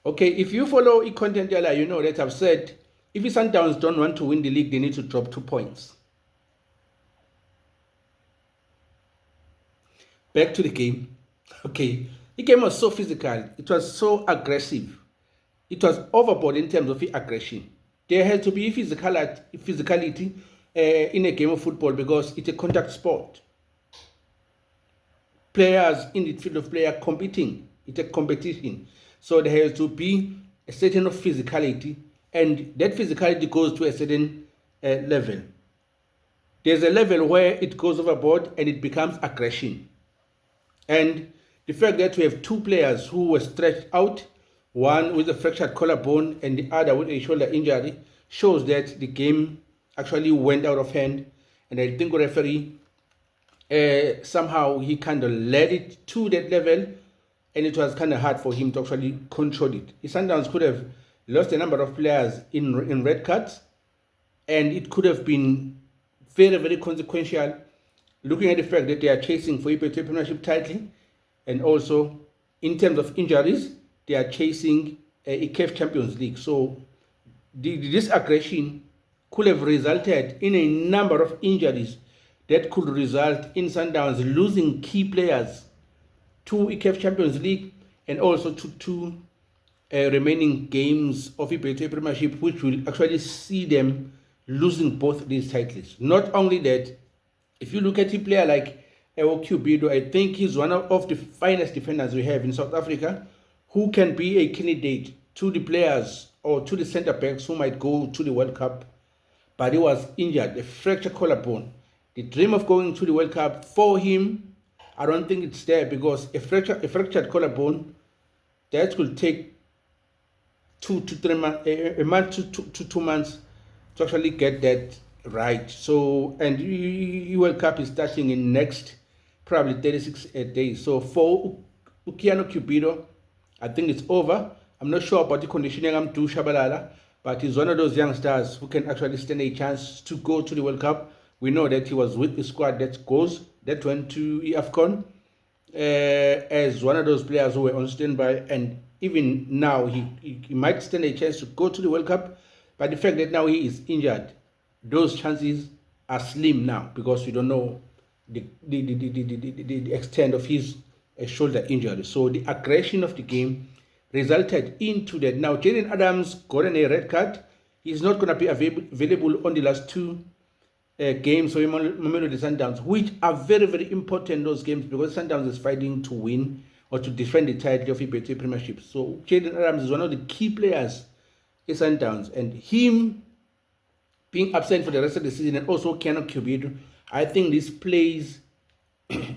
Okay, if you follow content earlier, you know that I've said if the Sundowns don't want to win the league, they need to drop 2 points. Back to the game. Okay, the game was so physical. It was so aggressive. It was overboard in terms of the aggression. There had to be physicality in a game of football because it's a contact sport. Players in the field of play are competing. It's a competition. So there has to be a certain of physicality, and that physicality goes to a certain level. There's a level where it goes overboard and it becomes aggression. And the fact that we have 2 players who were stretched out, one with a fractured collarbone and the other with a shoulder injury, shows that the game actually went out of hand. And I think the referee somehow he kind of led it to that level, and it was kind of hard for him to actually control it. The Sundowns could have lost a number of players in red cards, and it could have been very, very consequential, looking at the fact that they are chasing for a Premiership title, and also in terms of injuries, they are chasing a CAF Champions League. So this aggression could have resulted in a number of injuries that could result in Sundowns losing key players to CAF Champions League and also to 2 remaining games of the Premiership, which will actually see them losing both these titles. Not only that, if you look at a player like Cupido, I think he's one of the finest defenders we have in South Africa, who can be a candidate to the players or to the centre backs who might go to the World Cup. But he was injured, a fractured collarbone. The dream of going to the World Cup for him, I don't think it's there, because a fractured collarbone, that will take 2 to 3 months, a month to 2 months to actually get that right. So, and the World Cup is starting in next probably 36 days. So for Ukiano Cupido, I think it's over. I'm not sure about the conditioning I'm to Shabalala, but he's one of those young stars who can actually stand a chance to go to the World Cup. We know that he was with the squad that went to AFCON as one of those players who were on standby, and even now he might stand a chance to go to the World Cup. But the fact that now he is injured, those chances are slim now, because we don't know the extent of his shoulder injury. So the aggression of the game resulted into that. Now Jaden Adams got a red card. He's not going to be available on the last 2 games for Mamelodi Sundowns, which are very, very important, those games, because Sundowns is fighting to win or to defend the title of the Betway Premiership. So Jaden Adams is one of the key players in Sundowns, and him being absent for the rest of the season, and also Keanu Cupido, I think this plays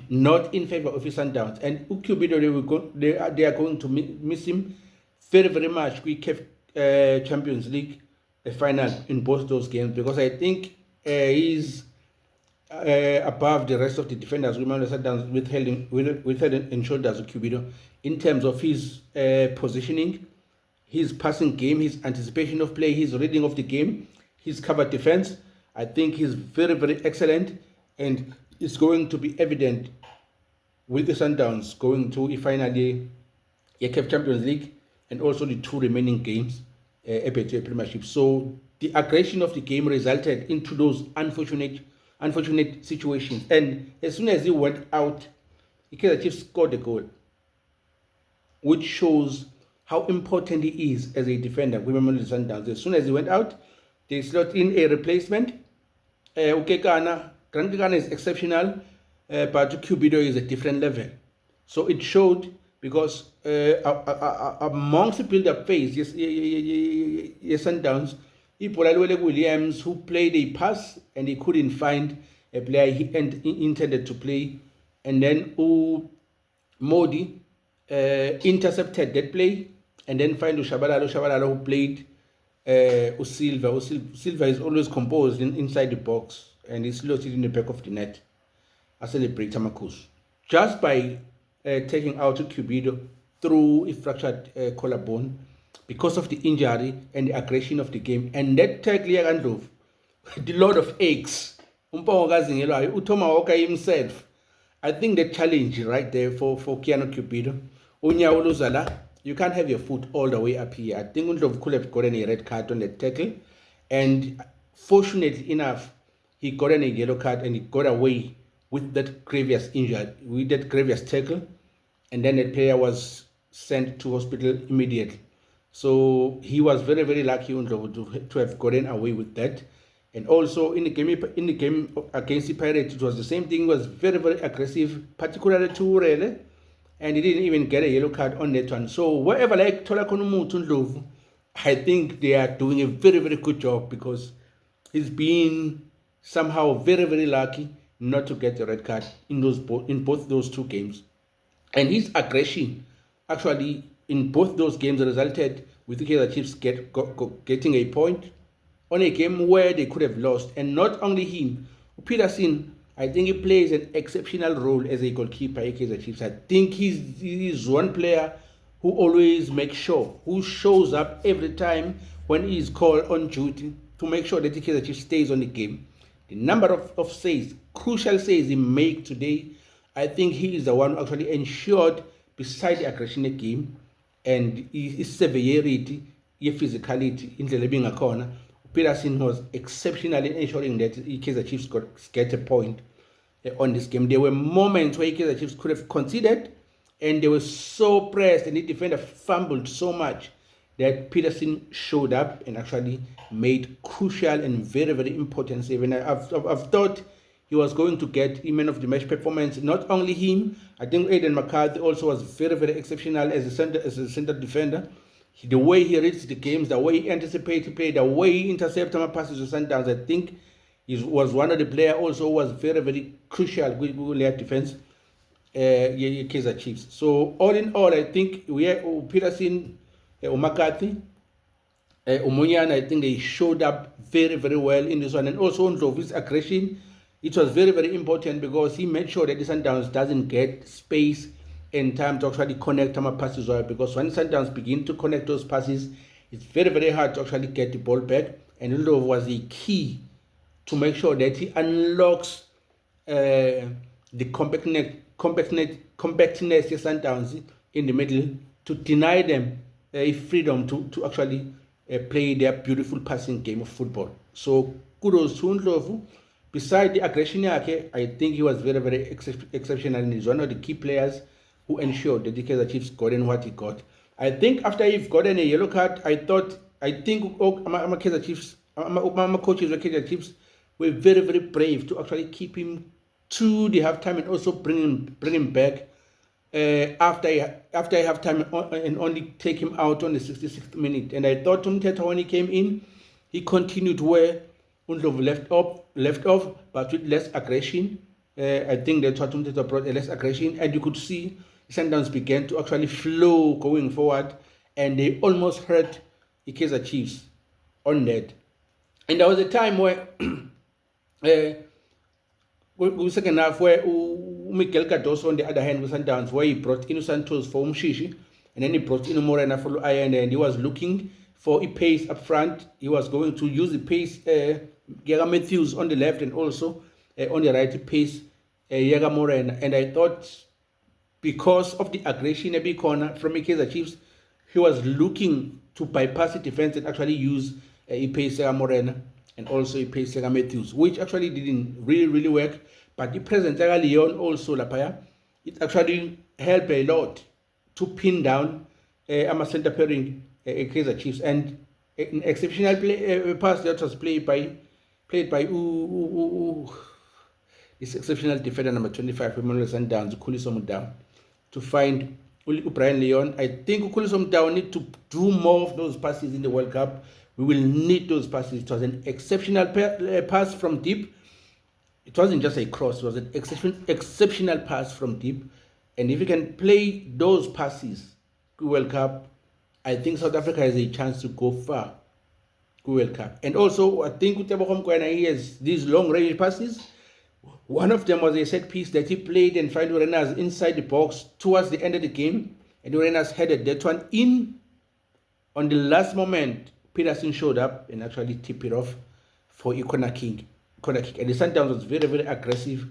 not in favor of the Sundowns. And Cupido, they are going to miss him very, very much. We kept Champions League final in both those games, because I think he's above the rest of the defenders with head and shoulders of Cupido in terms of his positioning, his passing game, his anticipation of play, his reading of the game, his cover defense. I think he's very, very excellent, and it's going to be evident with the Sundowns going to a finally CAF Champions League and also the 2 remaining games at Premiership. So the aggression of the game resulted into those unfortunate situations. And as soon as he went out, the Kaizer Chiefs scored a goal, which shows how important he is as a defender. We remember the Sundowns. As soon as he went out, they slot in a replacement. Grant Kekana is exceptional, but Cupido is a different level. So it showed, because amongst the build-up phase, yes, Sundowns, Ipolalwele Williams, who played a pass and he couldn't find a player he intended to play, and then Modi intercepted that play, and then find Shabalala who played Silva. Silva is always composed inside the box, and he's slotted in the back of the net. I celebrate Tamakus just by taking out Cupido through a fractured collarbone because of the injury and the aggression of the game. And that tackle, the Lord of Eggs, Utoma Oka himself, I think the challenge right there for Keanu Cupido. Unyawo Luzala, you can't have your foot all the way up here. I think Undlovu could have gotten a red card on the tackle, and fortunately enough, he got a yellow card and he got away with that grievous injury, with that grievous tackle, and then the player was sent to hospital immediately. So he was very, very lucky to have gotten away with that. And also in the game against the Pirates, it was the same thing. He was very, very aggressive, particularly to Urele, and he didn't even get a yellow card on that one. So wherever like Tola Konumutu Ndlovu, I think they are doing a very, very good job, because he's been somehow very, very lucky not to get the red card in both those two games. And his aggression actually in both those games resulted with the Kaizer Chiefs getting a point on a game where they could have lost. And not only him, Peterson, I think he plays an exceptional role as a goalkeeper at Kaizer Chiefs. I think he's one player who always makes sure, who shows up every time when he is called on duty to make sure that the Kaizer Chiefs stays on the game. The number of saves, crucial saves he made today, I think he is the one who actually ensured, beside the aggression in the game and his severity, his physicality, in the corner, Peterson was exceptional in ensuring that Kaizer Chiefs get a point on this game. There were moments where Kaizer Chiefs could have conceded, and they were so pressed, and the defender fumbled so much that Peterson showed up and actually made crucial and very, very important save. And I've thought he was going to get man of the match performance. Not only him, I think Aidan McCarthy also was very, very exceptional as a center defender. The way he reads the games, the way he anticipates play, the way he intercepts passes to Sundowns, I think he was one of the players also who was very, very crucial with their defense, Kaizer Chiefs. So all in all, I think we have Peterson, McCarthy, Umunyana, I think they showed up very, very well in this one. And also Ndlovu's aggression, it was very, very important, because he made sure that the Sundowns doesn't get space in time to actually connect our passes well, because when Sundowns begin to connect those passes, it's very, very hard to actually get the ball back. And Ndlovu was the key to make sure that he unlocks the compactness of Sundowns in the middle, to deny them freedom to actually play their beautiful passing game of football. So kudos to Ndlovu. Beside the aggression, I think he was very, very exceptional, and he's one of the key players who ensured that the Kaizer Chiefs got in what he got. I think after he's gotten a yellow card, I think my Kaizer Chiefs, my coaches of Kaizer Chiefs were very, very brave to actually keep him to the halftime and also bring him back after halftime and only take him out on the 66th minute. And I thought Umthetho, when he came in, he continued where Ndlovu left off, but with less aggression. I think that's what Umthetho brought, less aggression, and you could see Sundowns began to actually flow going forward, and they almost hurt the Kaizer Chiefs on that. And there was a time where second half, where Miguel Cardoso, on the other hand, with Sundowns, where he brought in Santos for Umshishi, and then he brought in Morena for Iron, and he was looking for a pace up front. He was going to use the pace, Yaga Matthews on the left, and also on the right pace, Yaga Morena. And I thought, because of the aggression every corner from Kaizer Chiefs, he was looking to bypass the defense and actually use a pace Yaga Morena and also a pace Yaga Matthews, which actually didn't really work. But the presence Yaga Leon also, Lapaya, it actually helped a lot to pin down a center pairing Kaizer Chiefs. And an exceptional pass that was played by this exceptional defender number 25, Emmanuel Sundowns, Khuliso Mudau, to find Brian Leon. I think Khuliso Mudau need to do more of those passes in the World Cup. We will need those passes. It was an exceptional pass from deep. It wasn't just a cross, it was an exceptional pass from deep. And if you can play those passes to World Cup, I think South Africa has a chance to go far to World Cup. And also, I think Tebogo Mokoena, he has these long-range passes. One of them was a set piece that he played and found Urenas inside the box towards the end of the game. And Urenas headed that one in. On the last moment, Peterson showed up and actually tipped it off for a corner kick. And the Sundowns was very, very aggressive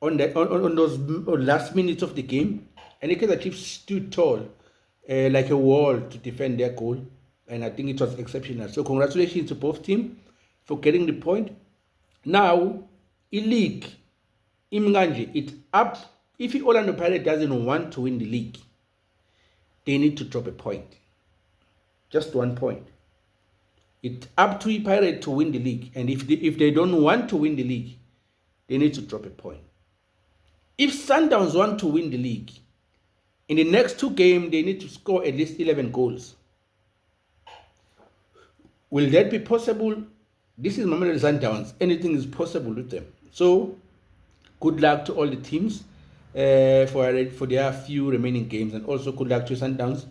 on those last minutes of the game. And the Kaizer Chiefs stood tall, like a wall to defend their goal. And I think it was exceptional. So congratulations to both teams for getting the point. Now, in league, Imnganje, it's up. If Orlando Pirates doesn't want to win the league, they need to drop a point. Just 1 point. It's up to Pirates to win the league. And if they don't want to win the league, they need to drop a point. If Sundowns want to win the league, in the next 2 games, they need to score at least 11 goals. Will that be possible? This is Mamelodi Sundowns. Anything is possible with them. So, good luck to all the teams for their few remaining games. And also good luck to Sundowns.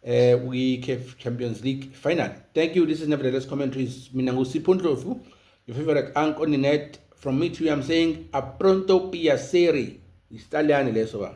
We have Champions League final. Thank you. This is Nevertheless Commentaries. Minangu Sipundlofu, your favorite anchor on the net. From me to you, I'm saying, a pronto piacere. Italiano leso.